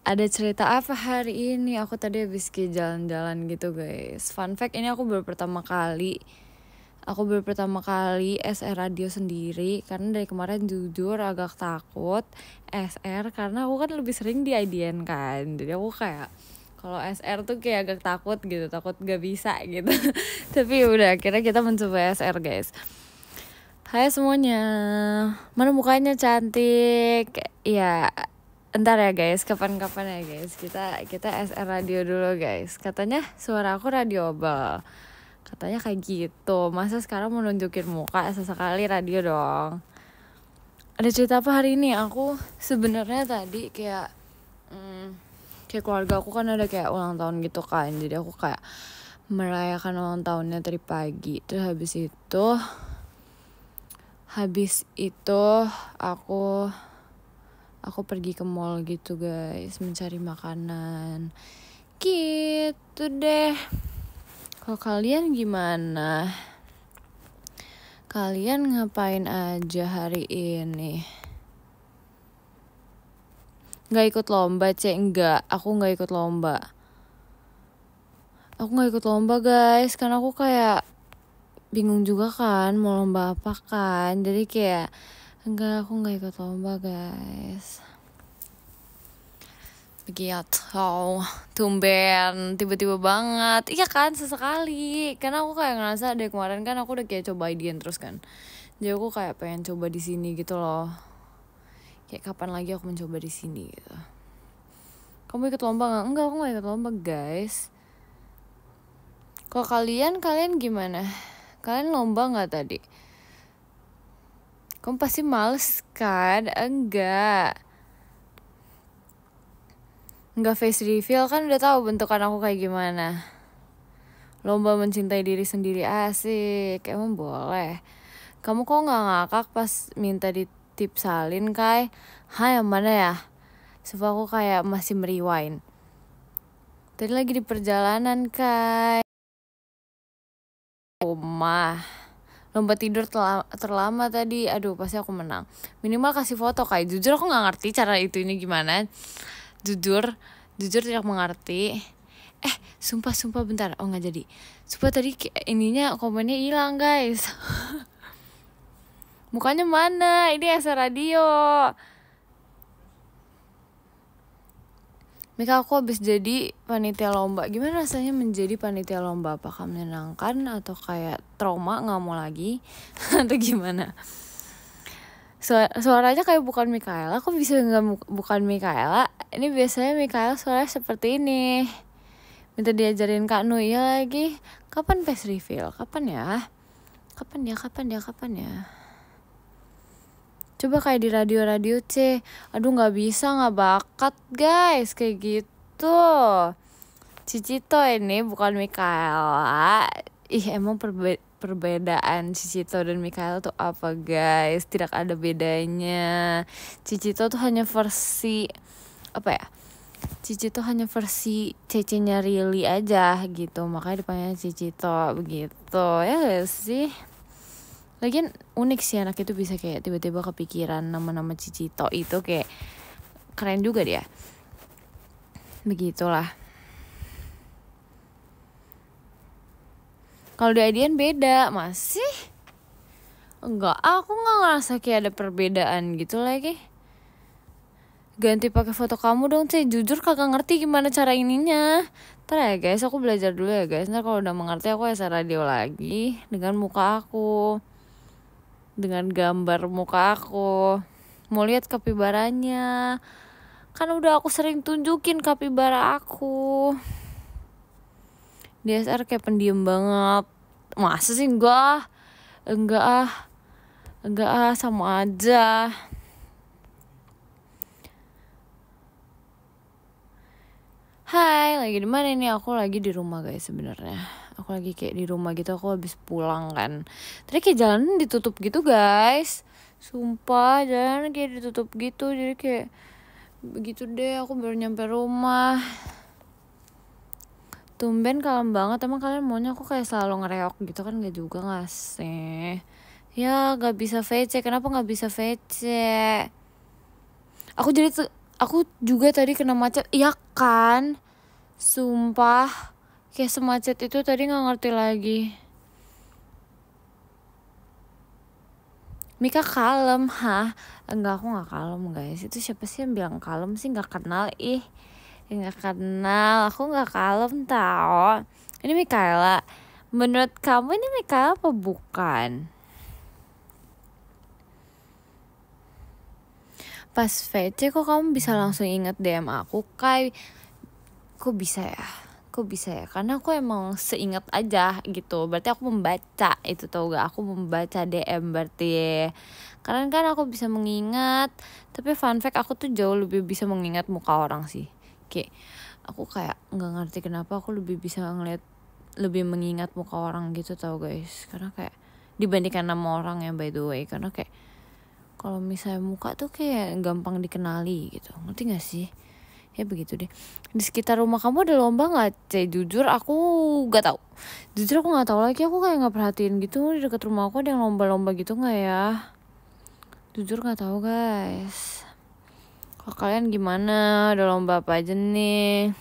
Ada cerita apa hari ini? Aku tadi habis ke jalan-jalan gitu guys. Fun fact, ini aku baru pertama kali SR radio sendiri. Karena dari kemarin jujur agak takut SR, karena aku kan lebih sering di IDN kan. Jadi aku kayak kalau SR tuh kayak agak takut gitu, takut gak bisa gitu. Tapi udah, akhirnya kita mencoba SR guys. Hai semuanya, mana mukanya cantik? Ya, entar ya guys, kapan-kapan ya guys. Kita SR radio dulu guys. Katanya suara aku radiobel. Katanya kayak gitu. Masa sekarang mau nunjukin muka, sesekali radio dong. Ada cerita apa hari ini? Aku sebenarnya tadi kayak keluarga aku kan ada kayak ulang tahun gitu kan. Jadi aku kayak merayakan ulang tahunnya tadi pagi. Terus habis itu aku pergi ke mall gitu guys, mencari makanan gitu deh. Kalau kalian gimana? Kalian ngapain aja hari ini? Gak ikut lomba enggak, aku gak ikut lomba. Aku gak ikut lomba guys, karena aku kayak bingung juga kan mau lomba apa kan. Jadi kayak aku gak ikut lomba guys. Begitu, tumben tiba-tiba banget. Iya kan, sesekali. Karena aku kayak ngerasa dari kemarin kan aku udah kayak coba IDN terus kan. Jadi aku kayak pengen coba di sini gitu loh. Kayak kapan lagi aku mencoba di sini gitu. Kamu ikut lomba nggak? Enggak, aku nggak ikut lomba guys. Kalau kalian gimana? Kalian lomba nggak tadi? Kamu pasti males kan? Enggak face reveal kan udah tahu bentukan aku kayak gimana. Lomba mencintai diri sendiri asik, emang boleh. Kamu kok nggak ngakak pas minta ditip salin Kai? Hai, yang mana ya? Supaya aku kayak masih merewind. Tadi lagi di perjalanan Kai. Rumah. Lomba tidur terlama tadi. Aduh, pasti aku menang. Minimal kasih foto Kai. Jujur aku nggak ngerti cara ini gimana. Jujur tidak mengerti. Sumpah bentar. Oh nggak jadi. Sumpah tadi ininya komennya hilang guys. Mukanya mana? Ini SR radio. Mika, aku habis jadi panitia lomba. Gimana rasanya menjadi panitia lomba? Apakah menyenangkan atau kayak trauma nggak mau lagi? Atau gimana? Suaranya kayak bukan Mikaela. Kok bisa nggak bukan Mikaela? Ini biasanya Mikaela suaranya seperti ini. Minta diajarin Kak Nuya lagi. Kapan face reveal? Kapan ya? Coba kayak di radio C. Aduh gak bisa, gak bakat guys kayak gitu. Cicito ini bukan Mikaela. Emang perbedaan Cicito dan Mikaela tuh apa guys? Tidak ada bedanya. Cicito tuh hanya versi Cicito hanya versi Cece-nya Rili aja gitu. Makanya dipanggilnya Cicito begitu. Ya gak sih? Lagian unik sih anak itu bisa kayak tiba-tiba kepikiran nama-nama Cicito itu, kayak keren juga dia. Begitulah. Kalau di IDN beda, masih? Enggak, aku nggak ngerasa kayak ada perbedaan gitu lagi. Ganti pakai foto kamu dong, jujur kagak ngerti gimana cara ininya. Ntar ya guys, aku belajar dulu ya guys. Ntar kalau udah mengerti aku SR radio lagi dengan muka aku, dengan gambar muka aku. Mau lihat kapibaranya? Kan udah aku sering tunjukin kapibara aku. DSR kayak pendiam banget. Masa sih? Enggak sama aja. Hai, lagi di mana ini? Aku lagi di rumah guys sebenarnya. Aku lagi kayak di rumah gitu, aku habis pulang kan. Tadi kayak jalanan ditutup gitu guys. Sumpah jalanan kayak ditutup gitu. Jadi kayak begitu deh, aku baru nyampe rumah. Tumben kalem banget. Emang kalian maunya aku kayak selalu ngereok gitu kan? Gak juga gak sih? Ya gak bisa VC. Kenapa gak bisa VC? Aku jadi Aku juga tadi kena macet. Iya kan? Sumpah. Kayak semacet itu tadi gak ngerti lagi. Mika kalem, hah? Enggak, aku gak kalem guys. Itu siapa sih yang bilang kalem sih? Gak kenal, ih. Gak kenal, aku gak kalem tau. Ini Mikaela. Menurut kamu ini Mikaela apa bukan? Pas VC kok kamu bisa langsung inget DM aku, Kai? Kok bisa ya? Karena aku emang seingat aja gitu. Berarti aku membaca itu, tau gak? Aku membaca DM berarti. Karena kan aku bisa mengingat. Tapi fun fact, aku tuh jauh lebih bisa mengingat muka orang sih. Kayak aku kayak nggak ngerti kenapa aku lebih bisa lebih mengingat muka orang gitu, tau guys. Karena kayak dibandingkan nama orang ya, by the way. Karena kayak kalau misalnya muka tuh kayak gampang dikenali gitu, ngerti gak sih? Ya begitu deh. Di sekitar rumah kamu ada lomba nggak? Jujur aku nggak tahu. Jujur aku nggak tahu lagi. Aku kayak nggak perhatiin gitu. Di dekat rumah aku ada yang lomba-lomba gitu nggak ya? Jujur nggak tahu guys. Kalau kalian gimana? Ada lomba apa aja nih?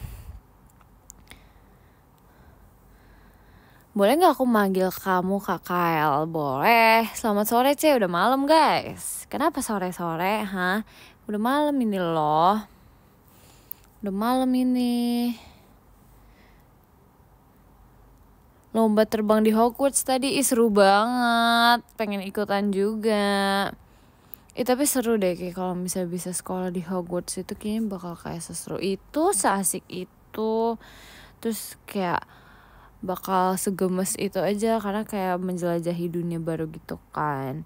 Boleh gak aku manggil kamu Kak Kael? Boleh. Selamat sore, udah malam guys. Kenapa sore-sore, hah? Udah malam ini loh. Udah malam ini. Lomba terbang di Hogwarts tadi, seru banget. Pengen ikutan juga. Tapi seru deh, kayak kalau misalnya bisa sekolah di Hogwarts itu kayaknya bakal kayak seseru itu, seasik itu. Terus kayak bakal segemes itu aja, karena kayak menjelajahi dunia baru gitu kan.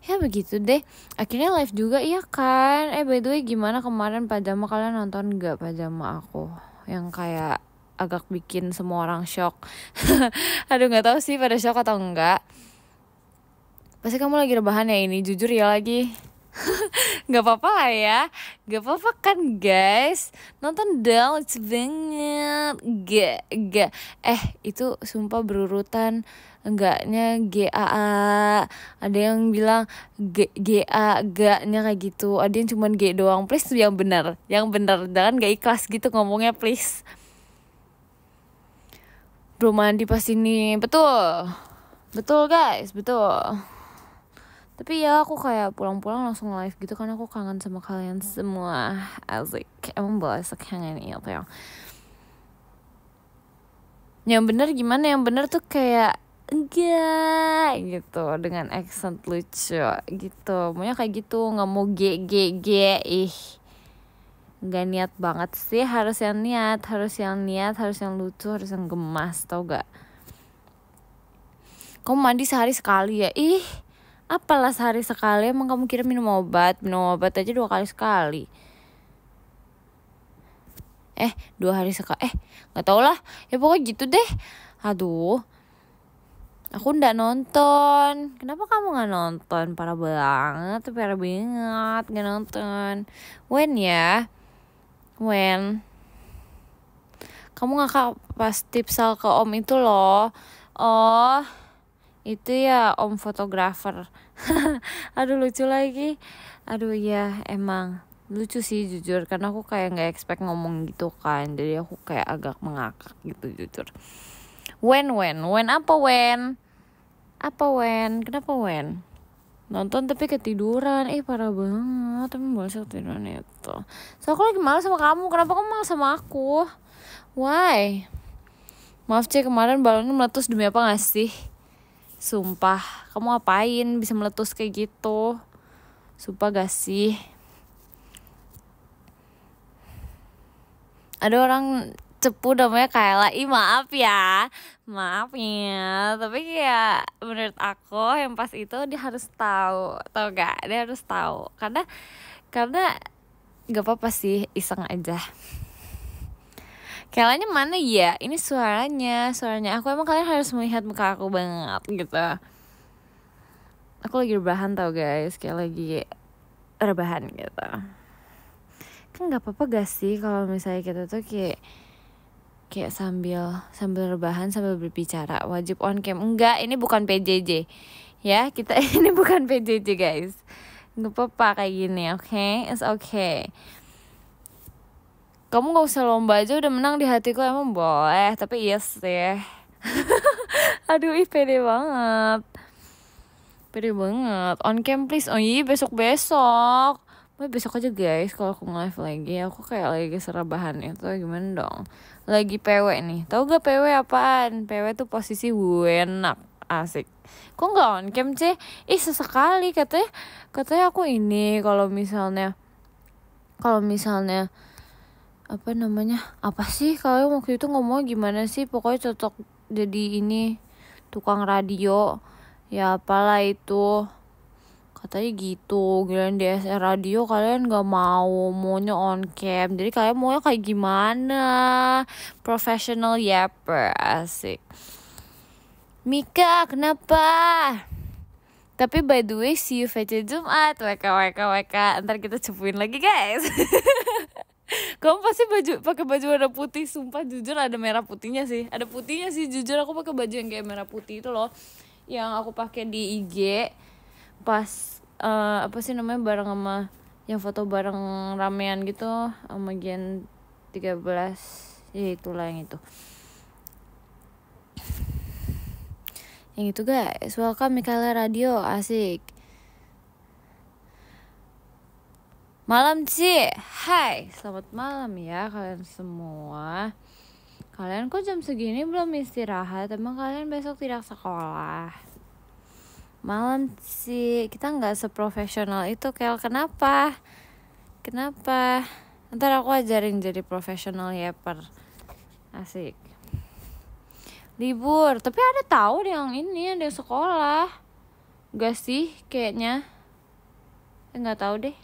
Ya begitu deh. Akhirnya live juga, iya kan? By the way, gimana kemarin pajama, kalian nonton gak pajama aku? Yang kayak agak bikin semua orang shock. Aduh, gak tahu sih pada shock atau enggak. Pasti kamu lagi rebahan ya ini, jujur ya lagi. Gak apa-apa lah ya. Gak apa-apa kan guys. Nonton dong, lucu banget. Gak. Itu sumpah berurutan. Enggaknya GAA. Ada yang bilang GA, gaknya kayak gitu. Ada yang cuman G doang. Please yang benar. Jangan gak ikhlas gitu ngomongnya, please. Belum mandi pas ini. Betul guys, betul. Tapi ya aku kayak pulang-pulang langsung live gitu, karena aku kangen sama kalian semua. Asik. Emang boleh sekangen itu ya. Yang bener gimana? Yang bener tuh kayak enggak gitu, dengan accent lucu gitu. Maunya kayak gitu, gak mau G. Gak niat banget sih. Harus yang niat, harus yang lucu, harus yang gemas, tau gak? Kamu mandi sehari sekali ya? Apalah sehari sekali, emang kamu kira minum obat aja 2 kali sekali. 2 hari sekali. Gak tau lah. Ya pokoknya gitu deh. Aduh, aku nggak nonton. Kenapa kamu nggak nonton? Parah banget nggak nonton. When kamu ngakak pas tipsal ke om itu loh. Oh, itu ya om fotografer. Aduh, lucu lagi. Aduh ya, emang lucu sih jujur, karena aku kayak nggak expect ngomong gitu kan. Jadi aku kayak agak mengakak gitu jujur. Kenapa nonton tapi ketiduran? Parah banget. Tapi malas ketiduran itu. So aku lagi malas sama kamu. Kenapa kamu malas sama aku? Why? Maaf kemarin balonnya meletus demi apa gak sih? Sumpah, kamu ngapain bisa meletus kayak gitu? Sumpah gak sih? Ada orang cepu namanya Kaela. Maaf ya. Tapi kayak menurut aku yang pas itu dia harus tahu. Tau gak? Dia harus tahu. Karena gak apa-apa sih, iseng aja. Kaelanya mana ya? Ini suaranya aku. Emang kalian harus melihat muka aku banget gitu. Aku lagi rebahan tau guys. Kayak lagi rebahan gitu. Kan gak apa-apa gak sih kalau misalnya kita tuh kayak sambil rebahan sambil berbicara. Wajib on cam. Enggak, ini bukan PJJ ya, kita ini bukan PJJ guys. Gak apa-apa kayak gini, oke? It's okay. Kamu gak usah lomba aja udah menang di hatiku, emang boleh. Tapi iya sih. Aduh, pede banget. Pede banget. On cam please. Oh iya, besok-besok. Besok aja guys kalau aku nge-live lagi. Aku kayak lagi serabahan itu gimana dong. Lagi PW nih. Tahu gak PW apaan? PW tuh posisi enak. Asik. Kok gak on cam sih? Sesekali katanya aku ini kalau misalnya apa sih kalau waktu itu ngomong gimana sih, pokoknya cocok jadi ini tukang radio ya, apalah itu katanya gitu. Giliran di SR radio kalian gak maunya on cam, jadi kalian maunya kayak gimana, professional yapper. Asik. Mika kenapa? Tapi by the way, see you VC Jumat. WK. Ntar kita cepuin lagi guys. Kamu pasti pakai baju warna putih. Sumpah jujur ada merah putihnya sih. Ada putihnya sih jujur. Aku pakai baju yang kayak merah putih itu loh, yang aku pakai di IG pas bareng sama yang foto bareng ramean gitu sama Gen 13. Ya itulah yang itu. Yang itu guys. Welcome Mikala Radio. Asik. Malam sih. Hai, selamat malam ya kalian semua. Kalian kok jam segini belum istirahat? Emang kalian besok tidak sekolah? Malam sih. Kita gak seprofesional itu, Kel. Kenapa? Ntar aku ajarin jadi profesional yapper. Asik. Libur, tapi ada tahu yang ini ada sekolah. Gak sih kayaknya. Nggak tahu deh.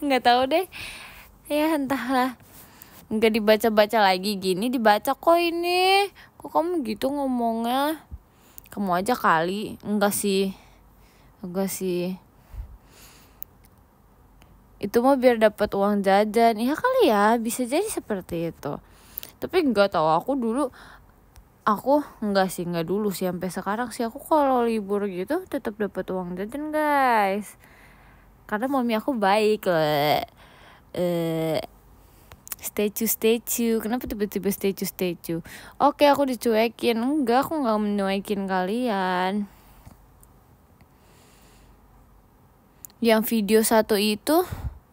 Nggak tahu deh. Ya entahlah. Nggak dibaca-baca lagi, gini dibaca kok ini. Kok kamu gitu ngomongnya? Kamu aja kali. Enggak sih. Itu mah biar dapat uang jajan. Iya kali ya, bisa jadi seperti itu. Tapi nggak tahu, aku nggak dulu sih, sampai sekarang sih aku kalau libur gitu tetap dapat uang jajan guys. Karena mami aku baik loh. Statue. Kenapa tiba-tiba statue? Oke, aku dicuekin. Enggak, aku nggak menyuekin kalian. Yang video satu itu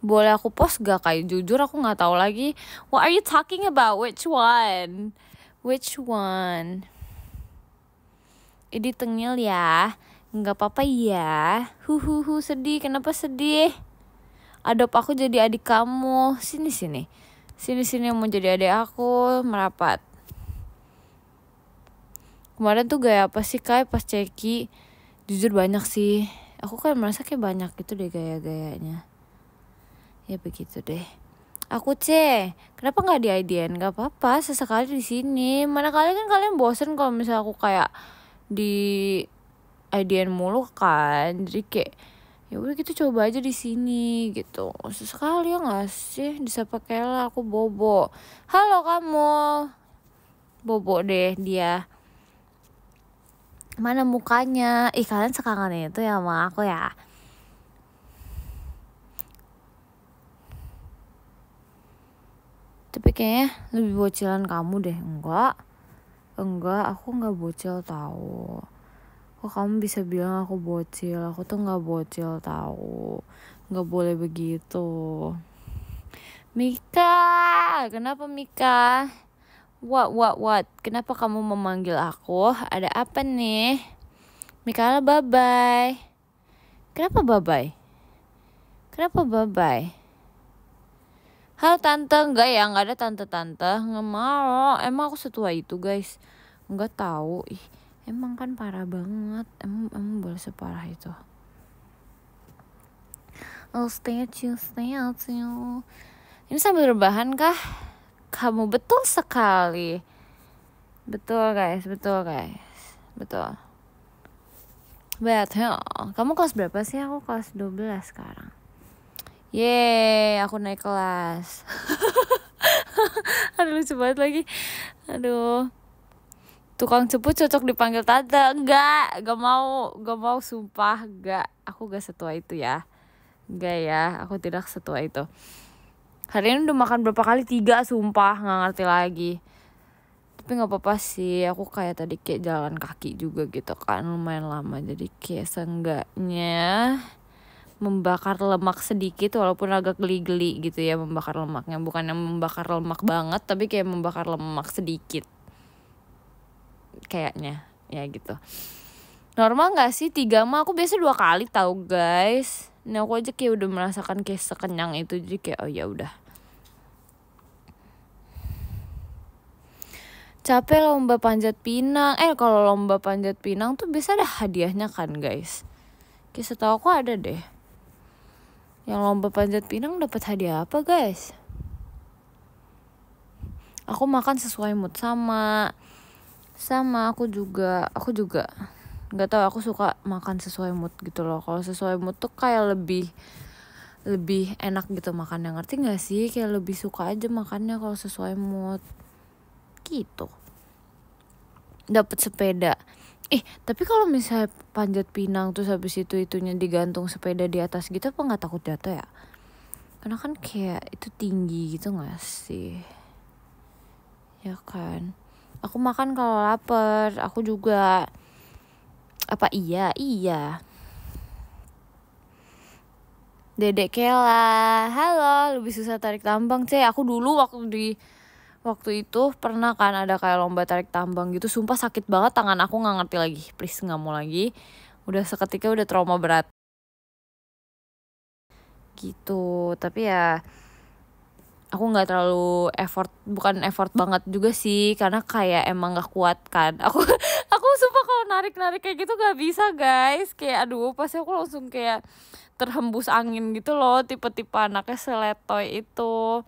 boleh aku post gak? Kayak jujur aku nggak tahu lagi. What are you talking about? Which one? Ini tengil ya. Nggak apa-apa ya. Sedih. Kenapa sedih? Adop aku jadi adik kamu. Sini yang mau jadi adik aku merapat. Kemarin tuh gaya apa sih Kai pas ceki? Jujur banyak sih. Aku kan merasa kayak banyak gitu deh gaya-gayanya. Ya begitu deh. Aku kenapa nggak di IDN? Nggak apa-apa, sesekali di sini. Mana kali kan kalian bosen kalau misalnya aku kayak di IDN mulu kan. Jadi kayak ya udah kita coba aja di sini gitu. Sesekali ya nggak sih? Disapa Kela, aku Bobo. Halo kamu. Bobo deh dia. Mana mukanya? Kalian sekangen itu ya sama aku ya. Tapi kayaknya lebih bocilan kamu deh. Enggak, aku nggak bocil tahu. Kok kamu bisa bilang aku bocil? Aku tuh nggak bocil tahu. Nggak boleh begitu. Mika, kenapa Mika? What? Kenapa kamu memanggil aku? Ada apa nih? Mika, bye-bye. Kenapa bye-bye? Halo tante, enggak ya, enggak ada tante-tante, enggak mau. Emang aku setua itu guys? Enggak tahu. Emang kan parah banget. Emang boleh separah itu? Oh, statue. Ini sambil rebahan kah? Kamu betul sekali. Betul guys. Betul. Kamu kelas berapa sih? Aku kelas 12 sekarang. Yeay, aku naik kelas. Aduh, lucu banget lagi. Aduh. Tukang ceput cocok dipanggil tante. Enggak mau sumpah. Enggak, aku gak setua itu ya. Enggak ya, aku tidak setua itu. Hari ini udah makan berapa kali? 3, sumpah nggak ngerti lagi. Tapi nggak apa-apa sih, aku kayak tadi kayak jalan kaki juga gitu kan, lumayan lama, jadi kayak seenggaknya membakar lemak sedikit walaupun agak geli-geli gitu ya membakar lemaknya, bukan yang membakar lemak banget tapi kayak membakar lemak sedikit kayaknya ya gitu. Normal nggak sih 3 mah? Aku biasa 2 kali tahu guys. Ini aku aja kayak udah merasakan kayak sekenyang itu, jadi kayak oh ya udah. Capek lomba panjat pinang. Kalau lomba panjat pinang tuh biasa ada hadiahnya kan guys. Kayak setahu aku ada deh. Yang lomba panjat pinang dapat hadiah apa guys? Aku makan sesuai mood sama aku juga nggak tahu, aku suka makan sesuai mood gitu loh. Kalau sesuai mood tuh kayak lebih enak gitu makannya, ngerti nggak sih? Kayak lebih suka aja makannya kalau sesuai mood gitu. Dapat sepeda. Tapi kalau misalnya panjat pinang terus habis itunya digantung sepeda di atas gitu, apa nggak takut jatuh ya? Karena kan kayak itu tinggi gitu nggak sih? Ya kan. Aku makan kalau lapar. Aku juga. Apa iya? Dedek Kela, halo. Lebih susah tarik tambang, Aku dulu waktu itu pernah kan ada kayak lomba tarik tambang gitu, sumpah sakit banget tangan aku, nggak ngerti lagi, please nggak mau lagi, udah seketika udah trauma berat gitu. Tapi ya aku nggak terlalu bukan effort banget juga sih, karena kayak emang nggak kuat kan aku sumpah kalau narik kayak gitu nggak bisa guys, kayak aduh pasti aku langsung kayak terhembus angin gitu loh, tipe-tipe anaknya seletoy itu.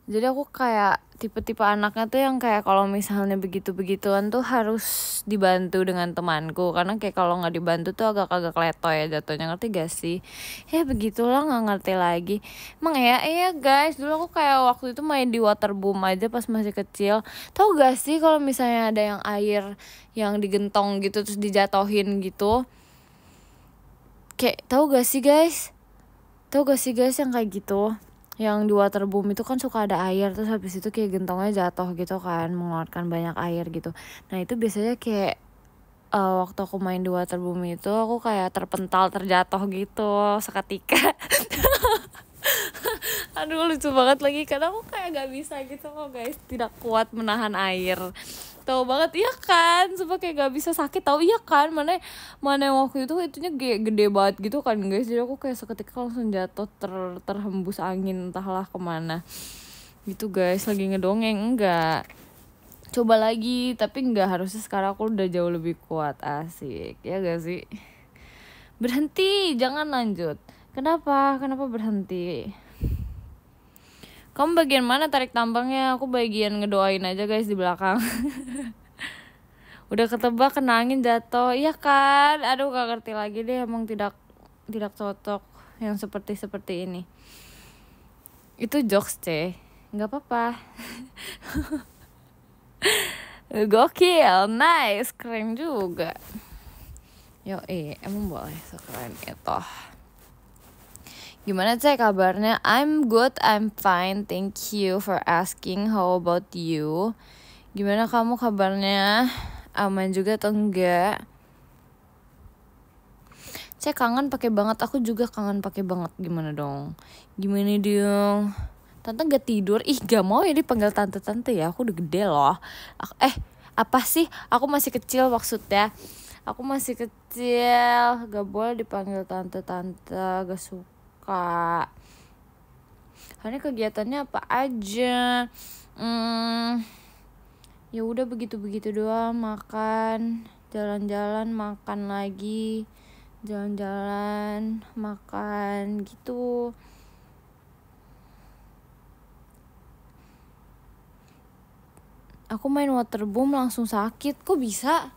Jadi aku kayak tipe-tipe anaknya tuh yang kayak kalau misalnya begitu-begituan tuh harus dibantu dengan temanku, karena kayak kalau nggak dibantu tuh agak-agak letoy ya jatuhnya, ngerti gak sih? Ya begitulah, nggak ngerti lagi. Emang ya guys, dulu aku kayak waktu itu main di waterboom aja pas masih kecil. Tahu gak sih kalau misalnya ada yang air yang digentong gitu terus dijatohin gitu? Kayak tahu gak sih guys? Yang kayak gitu? Yang di waterboom itu kan suka ada air, terus habis itu kayak gentongnya jatuh gitu kan, mengeluarkan banyak air gitu. Nah itu biasanya kayak waktu aku main di waterboom itu aku kayak terjatuh gitu seketika. Aduh lucu banget lagi, karena aku kayak gak bisa gitu loh guys, tidak kuat menahan air. Tahu banget iya kan, supaya kayak gak bisa sakit, tahu iya kan, mana yang waktu itu itunya gede banget gitu kan guys, jadi aku kayak seketika langsung jatuh terhembus angin entahlah kemana gitu guys. Lagi ngedongeng enggak, coba lagi, tapi enggak, harusnya sekarang aku udah jauh lebih kuat, asik ya gak sih? Berhenti, jangan lanjut. Kenapa berhenti? Kamu bagian mana tarik tambangnya? Aku bagian ngedoain aja guys di belakang. Udah ketebak kena angin jatuh, iya kan? Aduh gak ngerti lagi deh, emang tidak cocok yang seperti ini. Itu jokes nggak apa-apa. Gokil, nice, keren juga. Yo emang boleh sekeren itu. Gimana kabarnya? I'm good, I'm fine, thank you for asking. How about you? Gimana kamu kabarnya? Aman juga atau enggak? Kangen pakai banget, aku juga kangen pakai banget. Gimana dong? Tante gak tidur? Gak mau ya dipanggil tante ya, aku udah gede loh. Apa sih? Aku masih kecil maksudnya. Aku masih kecil, gak boleh dipanggil tante, gak suka. Hari kegiatannya apa aja? Ya udah begitu doang, makan, jalan-jalan, makan lagi, jalan-jalan, makan gitu. Aku main waterboom langsung sakit, kok bisa?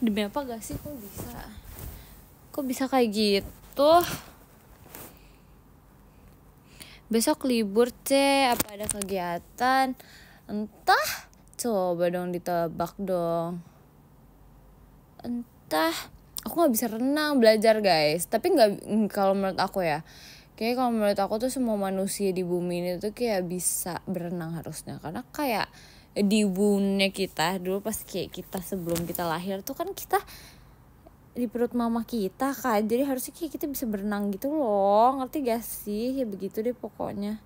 Demi apa gak sih, kok bisa kayak gitu? Besok libur apa ada kegiatan? Entah, coba dong ditebak dong. Entah, aku nggak bisa renang, belajar guys. Tapi nggak, kalau menurut aku ya, Kayak kalau menurut aku tuh semua manusia di bumi ini tuh kayak bisa berenang harusnya. Karena kayak di ibunya kita dulu pas kayak kita sebelum kita lahir tuh kan kita di perut mama kita kan. Jadi harusnya kayak kita bisa berenang gitu loh. Ngerti gak sih? Ya begitu deh pokoknya.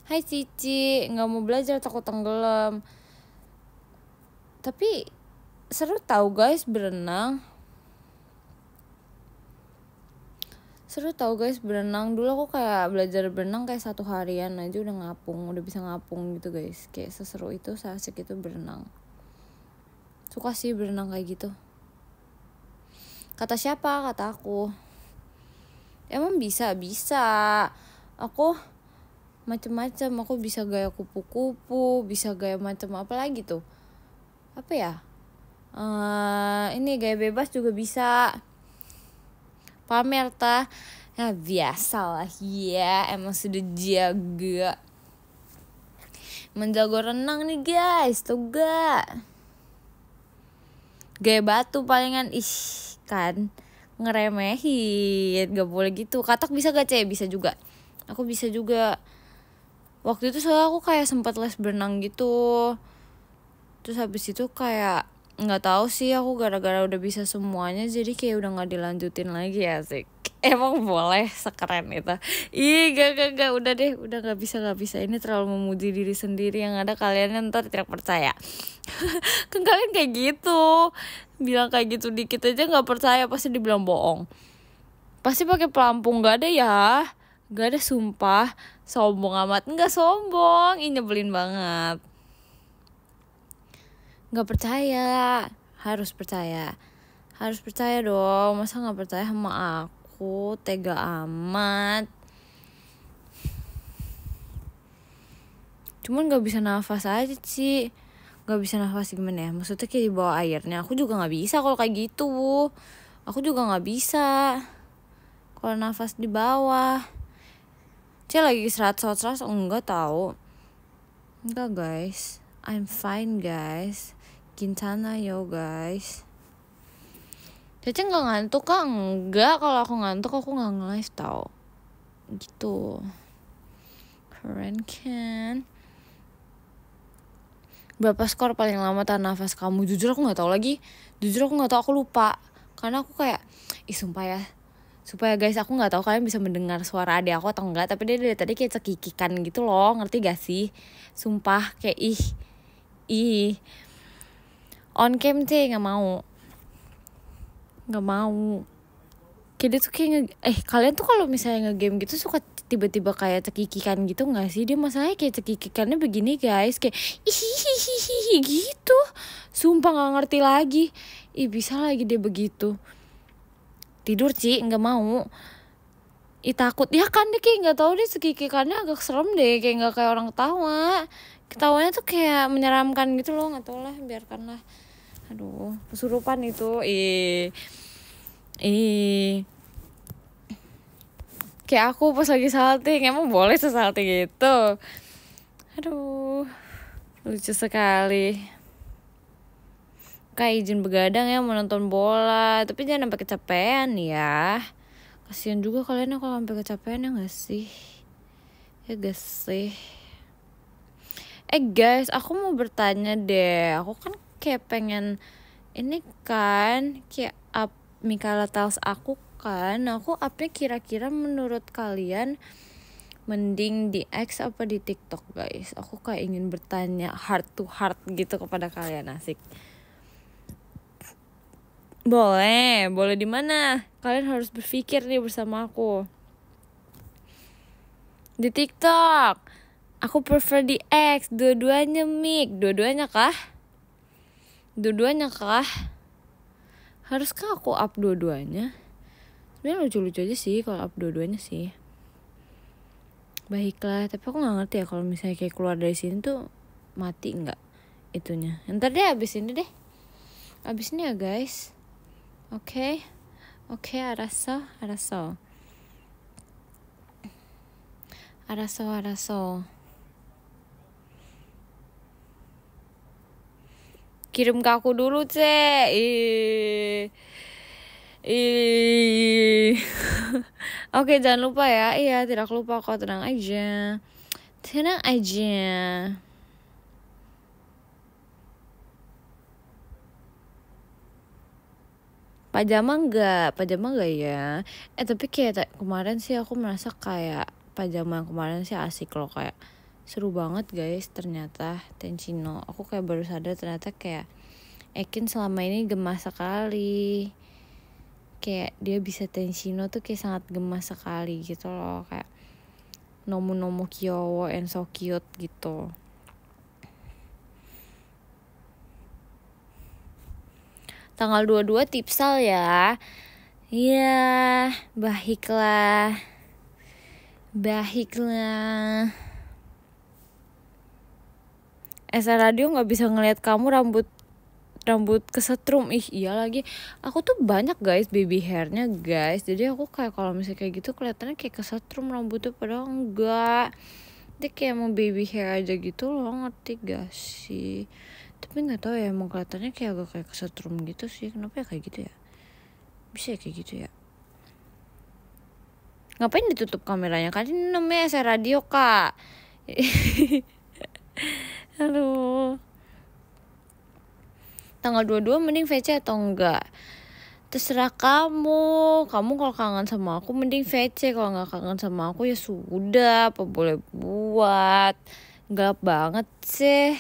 Hai Cici, gak mau belajar takut tenggelam. Tapi seru tahu guys berenang. Dulu aku kayak belajar berenang kayak 1 harian aja udah bisa ngapung gitu guys. Kayak seseru itu, seasik itu berenang. Suka sih berenang kayak gitu. Kata siapa? Kata aku. Emang bisa. Aku macem-macem, aku bisa gaya kupu-kupu, bisa gaya macam apa lagi tuh, apa ya, ini gaya bebas juga bisa. Pamer tah ya biasalah ya, emang sudah jaga menjago renang nih guys, tuh gak gaya batu palingan kan ngeremehin, gak boleh gitu. Katak bisa gak Cek? Bisa juga, aku bisa juga. Waktu itu soalnya aku kayak sempat les berenang gitu. Terus habis itu kayak nggak tahu sih, aku gara-gara udah bisa semuanya jadi kayak udah nggak dilanjutin lagi ya sih. Emang boleh sekeren itu? Ih gak udah deh, udah nggak bisa. Ini terlalu memuji diri sendiri, yang ada kalian ntar tidak percaya. Kan kalian kayak gitu, bilang kayak gitu dikit aja nggak percaya, pasti dibilang bohong. Pasti pakai pelampung. Gak ada ya, gak ada sumpah. Sombong amat. Enggak sombong, ini nyebelin banget. Gak percaya, harus percaya dong. Masa gak percaya sama aku? Tega amat. Cuman gak bisa nafas aja sih. Gak bisa nafas gimana ya, maksudnya kayak di bawah airnya. Aku juga gak bisa kalau kayak gitu. Aku juga gak bisa kalau nafas di bawah. Lagi serat enggak tahu. Enggak guys, I'm fine guys. Gintana yo guys. Cece nggak ngantuk kah? Enggak, kalau aku ngantuk aku nggak nge-live tau. Gitu. Keren kan? Berapa skor paling lama tahan nafas kamu? Jujur aku nggak tahu lagi. Aku lupa. Karena aku kayak, sumpah ya. Supaya guys, aku nggak tahu kalian bisa mendengar suara adik aku atau enggak, tapi dia dari tadi kayak cekikikan gitu loh, ngerti gak sih? Sumpah kayak ih on cam sih nggak mau kayak dia tuh kayak kalian tuh kalau misalnya nge-game gitu suka tiba-tiba kayak cekikikan gitu nggak sih? Dia masalahnya kayak cekikikannya begini guys, kayak hihihihi gitu, sumpah nggak ngerti lagi. Bisa lagi dia begitu. Tidur Ci, nggak mau. Takut ya kan, dia kayak nggak tahu deh, cekikikannya agak serem deh, kayak nggak kayak orang ketawanya tuh kayak menyeramkan gitu loh. Nggak tahu lah, biarkanlah. Aduh, kesurupan itu. Kayak aku pas lagi salting, emang boleh sesalting gitu? Aduh, lucu sekali. Kayak izin begadang ya menonton bola, tapi jangan sampai kecapean ya. Kasian juga kalian ya kalau sampai kecapean, ya gak sih? Guys, aku mau bertanya deh. Aku kan kayak pengen ini kan, kayak up Mikala Tales aku kan. Aku upnya kira-kira menurut kalian mending di X apa di TikTok guys? Aku kayak ingin bertanya heart to heart gitu kepada kalian, asik. Boleh di mana? Kalian harus berpikir nih bersama aku. Di TikTok. Aku prefer di X, dua-duanya mik. Dua-duanya kah? Haruskah aku up dua-duanya? Sebenarnya lucu-lucu aja sih kalau up dua-duanya sih. Baiklah, tapi aku gak ngerti ya kalau misalnya kayak keluar dari sini tuh mati gak itunya. Ntar deh abis ini ya guys. Oke, araso. Kirim ke aku dulu, Cek. Ih. Oke, jangan lupa ya. Iya, tidak lupa kok, tenang aja. Tenang aja. Pajama enggak ya. Tapi kayak kemarin sih aku merasa kayak pajama yang kemarin sih asik loh, kayak seru banget guys ternyata Tenchino. Aku kayak baru sadar ternyata kayak Ekin selama ini gemas sekali. Kayak dia bisa Tenchino tuh kayak sangat gemas sekali gitu loh, kayak nomu kyowo and so cute gitu. Tanggal 22 tipsal ya. Iya, baiklah. SR Radio gak bisa ngeliat kamu rambut kesetrum. Iya lagi. Aku tuh banyak guys baby hairnya guys. Jadi aku kayak kalau misalnya kayak gitu kelihatannya kayak kesetrum rambutnya, padahal enggak. Dia kayak mau baby hair aja gitu loh, ngerti gak sih? Tapi nggak tahu ya, emang kelihatannya kayak agak kayak kesetrum gitu sih. Kenapa ya kayak gitu ya? Bisa ya kayak gitu ya? Ngapain ditutup kameranya? Kan ini namanya SR Radio kak. Aduh. Tanggal 22 mending VC atau enggak? Terserah kamu kalau kangen sama aku mending VC, kalau nggak kangen sama aku ya sudah, apa boleh buat. Gelap banget sih.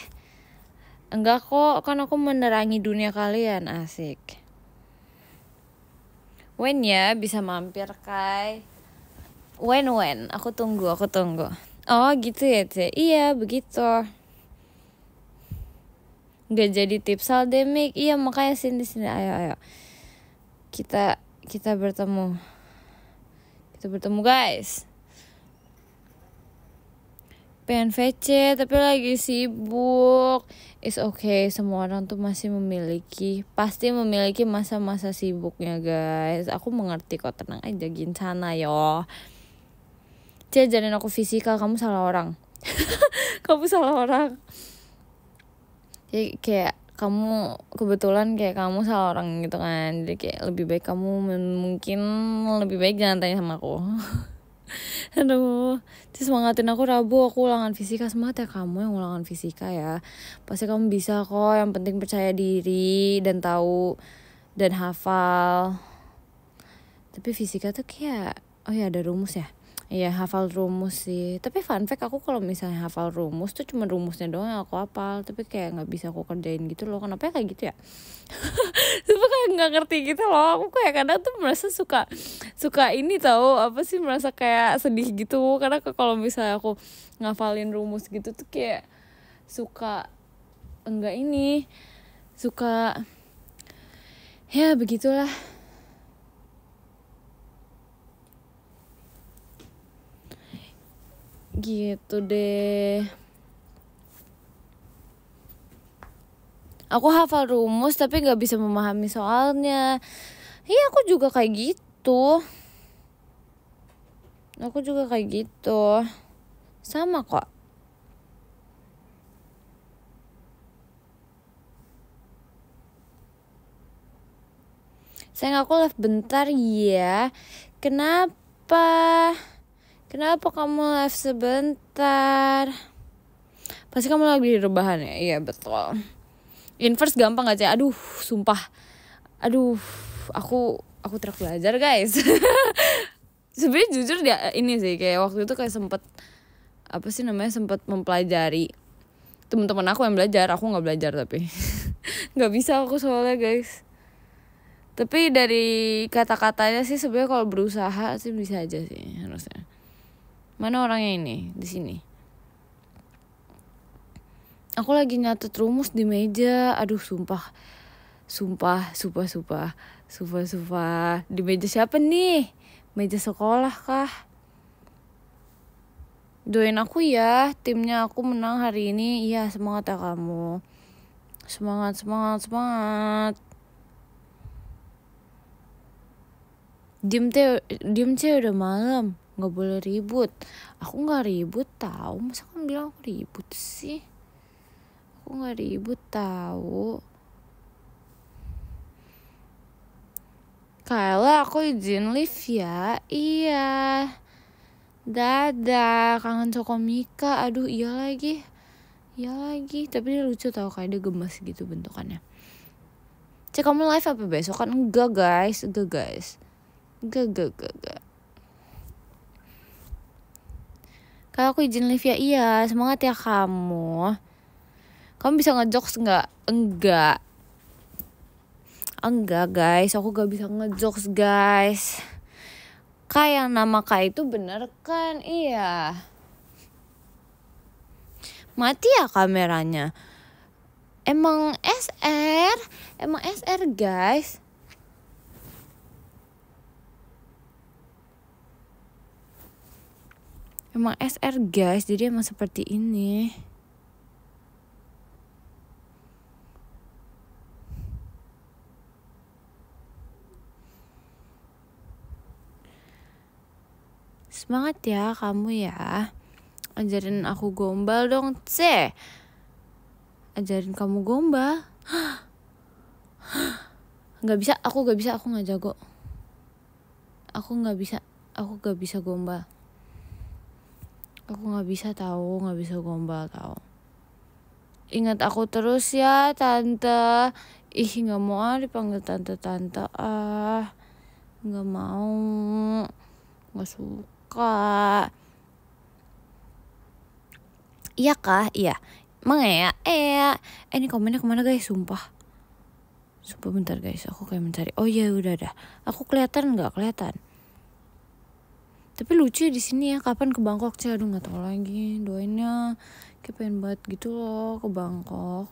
Enggak kok, kan aku menerangi dunia kalian, asik. When ya bisa mampir Kai? When aku tunggu. Oh gitu ya Teh. Iya begitu. Nggak jadi tipsal demik. Iya makanya sini ayo. Kita bertemu guys. Pengen VC tapi lagi sibuk. It's okay, semua orang tuh pasti memiliki masa-masa sibuknya guys. Aku mengerti kok, tenang aja Ginsana yo. Ajarin aku fisika, kamu salah orang. Jadi kayak kamu kebetulan kayak kamu salah orang gitu kan. Jadi kayak lebih baik jangan tanya sama aku. Aduh, terus semangatin aku Rabu aku ulangan fisika. Semangat ya kamu yang ulangan fisika ya. Pasti kamu bisa kok, yang penting percaya diri dan tahu dan hafal. Tapi fisika tuh kayak, oh ya ada rumus ya. Iya hafal rumus sih. Tapi fun fact, aku kalau misalnya hafal rumus tuh cuma rumusnya doang yang aku hafal. Tapi kayak gak bisa aku kerjain gitu loh. Kenapa ya kayak gitu ya? Tapi kayak gak ngerti gitu loh. Aku kayak kadang tuh merasa suka ini tahu apa sih, merasa kayak sedih gitu. Karena kalau misalnya aku ngafalin rumus gitu tuh kayak suka ya begitulah. Gitu deh. Aku hafal rumus tapi gak bisa memahami soalnya. Iya aku juga kayak gitu. Sama kok. Sayang aku live bentar ya. Kenapa kamu live sebentar? Pasti kamu lagi rebahan ya? Iya betul. Inverse gampang gak sih? Aduh sumpah. Aku terus belajar guys. Sebenarnya jujur ya ini sih, kayak waktu itu kayak sempet mempelajari. Teman-teman aku yang belajar, aku nggak belajar tapi nggak bisa aku soalnya guys. Tapi dari kata-katanya sih sebenarnya kalau berusaha sih bisa aja sih harusnya. Mana orangnya ini di sini? Aku lagi nyatet rumus di meja. Aduh sumpah. Di meja siapa nih? Meja sekolah kah? Doain aku ya, timnya aku menang hari ini. Iya semangat ya kamu. Semangat. Diem teh udah malam, nggak boleh ribut. Aku nggak ribut tahu. Masa kamu bilang aku ribut sih? Aku nggak ribut tahu. Kayla, aku izin live ya. Iya. Dadah, kangen Cokomika. Aduh, iya lagi. Tapi dia lucu tau, kayak dia gemes gitu bentukannya. Cek, kamu live apa besok? Kan enggak guys. Enggak. Kalau aku izin live ya, iya. Semangat ya kamu. Kamu bisa ngejokes nggak? Enggak guys, aku gak bisa ngejokes guys. Kayak nama Kak itu bener kan? Iya. Mati ya kameranya. Emang SR guys. Emang SR guys, jadi emang seperti ini. Semangat ya kamu ya. Ajarin aku gombal dong, ajarin kamu gombal. Gak bisa, aku gak jago. Aku gak bisa gombal. Aku gak bisa gombal tahu. Ingat aku terus ya tante. Ih, gak mau dipanggil tante ah. Gak mau. Gak suka. Iya kah? Iya. Emang ya? Ini komennya kemana guys? Sumpah bentar guys. Aku kayak mencari. Oh iya, udah dah. Aku kelihatan nggak? Kelihatan. Tapi lucu di sini ya. Kapan ke Bangkok sih? Aduh, nggak tahu lagi. Doainnya kayak pengen banget gitu loh ke Bangkok.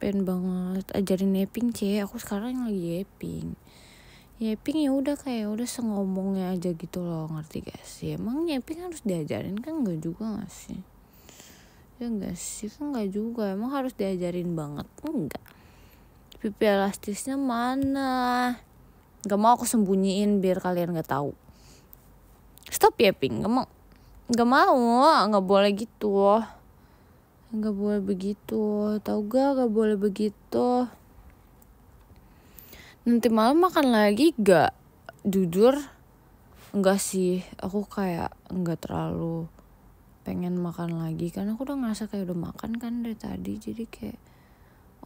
Pengen banget ajarin yaping Aku sekarang lagi yaping ya udah kayak udah sengomongnya aja gitu loh, ngerti gak sih? Emang yaping harus diajarin kan? Enggak juga gak sih? Ya enggak sih, kan enggak juga. Emang harus diajarin banget? Enggak. Pipi elastisnya mana? Gak mau aku sembunyiin biar kalian gak tahu. Stop yaping, gak boleh gitu. Gak boleh begitu, tau gak boleh begitu. Nanti malam makan lagi gak? Jujur enggak sih, aku kayak enggak terlalu pengen makan lagi, karena aku udah ngerasa kayak udah makan kan dari tadi. Jadi kayak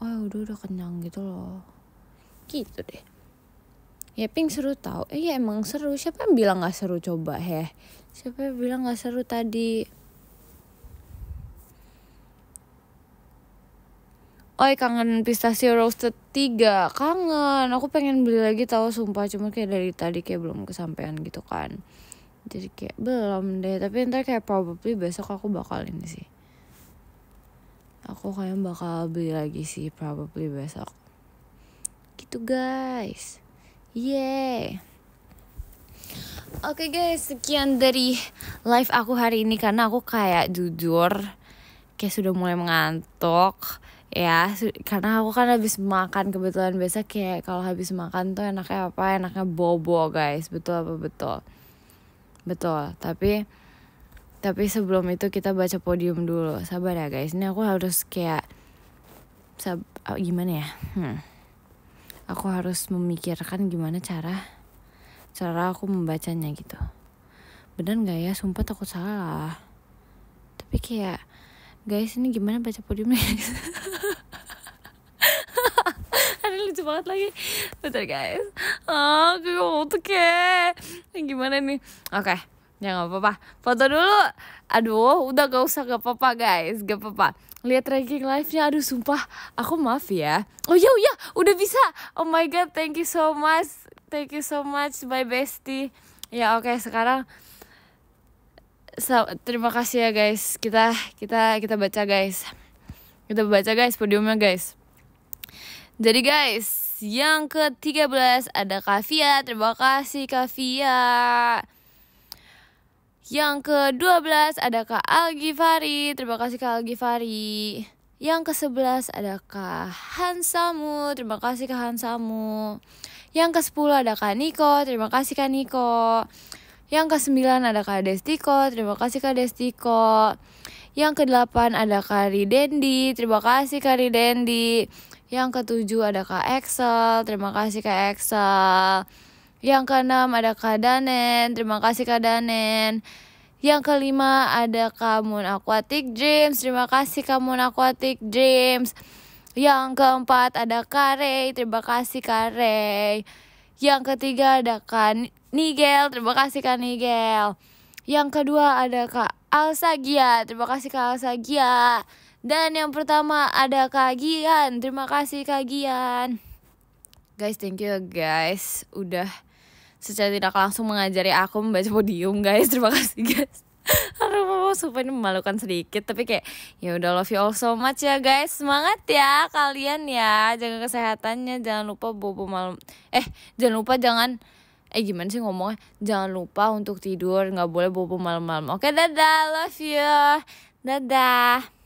udah kenyang gitu loh. Gitu deh. Yaping seru tau. Iya emang seru. Siapa yang bilang gak seru coba Siapa yang bilang gak seru tadi? Kangen pistachio roasted 3. Kangen. Aku pengen beli lagi tahu sumpah. Cuma kayak dari tadi kayak belum kesampaian gitu kan. Jadi kayak belum deh. Tapi ntar kayak probably besok aku bakal ini sih. Aku kayak bakal beli lagi sih probably besok. Gitu guys. Yeay. Oke guys, sekian dari live aku hari ini. Karena aku kayak jujur kayak sudah mulai mengantuk. Ya, karena aku kan habis makan. Kebetulan biasa kayak kalau habis makan tuh enaknya apa? Enaknya bobo guys. Betul apa betul? Betul. Tapi sebelum itu kita baca podium dulu. Sabar ya guys. Ini aku harus kayak gimana ya? Aku harus memikirkan gimana cara aku membacanya gitu. Bener gak ya? Sumpah takut salah. Tapi kayak guys, ini gimana baca podiumnya? Ada lucu banget lagi. Bentar guys. Oke. Gimana nih? Oke. Ya gak apa-apa. Foto dulu. Aduh, udah gak usah, gak apa-apa guys. Gak apa-apa. Lihat ranking live-nya. Aduh, sumpah. Aku maaf ya. Oh ya, udah bisa. Oh my god, thank you so much. Thank you so much, my bestie. Ya oke, sekarang terima kasih ya guys. Kita baca guys. Kita baca guys podiumnya guys. Jadi guys, yang ke-13 ada Kavia. Terima kasih Kavia. Yang ke-12 ada Kak Algifari. Terima kasih Kak Algifari. Yang ke-11 ada Kak Hansamu. Terima kasih Kak Hansamu. Yang ke-10 ada Kak Niko. Terima kasih Kak Niko. Yang ke-9 ada Kak Destiko. Terima kasih Kak Destiko. Yang ke-8 ada Kak Ridendi. Terima kasih Kak Ridendi. Yang ketujuh ada Kak Excel, terima kasih Kak Excel. Yang keenam ada Kak Danen, terima kasih Kak Danen. Yang kelima ada Kak Moon Aquatic Dreams, terima kasih Kak Moon Aquatic Dreams. Yang keempat ada Kak Rey, terima kasih Kak Rey. Yang ketiga ada Kak Nigel, terima kasih Kak Nigel. Yang kedua ada Kak Alsagia, terima kasih Kak Alsagia. Dan yang pertama ada Kak Gian, terima kasih Kak Gian. Guys, thank you guys, udah secara tidak langsung mengajari aku membaca podium guys. Terima kasih guys. Aduh, supaya ini memalukan sedikit, tapi kayak ya udah, love you all so much ya guys. Semangat ya kalian ya, jaga kesehatannya, jangan lupa bobo malam. Gimana sih ngomongnya? Jangan lupa untuk tidur, nggak boleh bobo malam-malam. Oke, dadah, love you, dadah.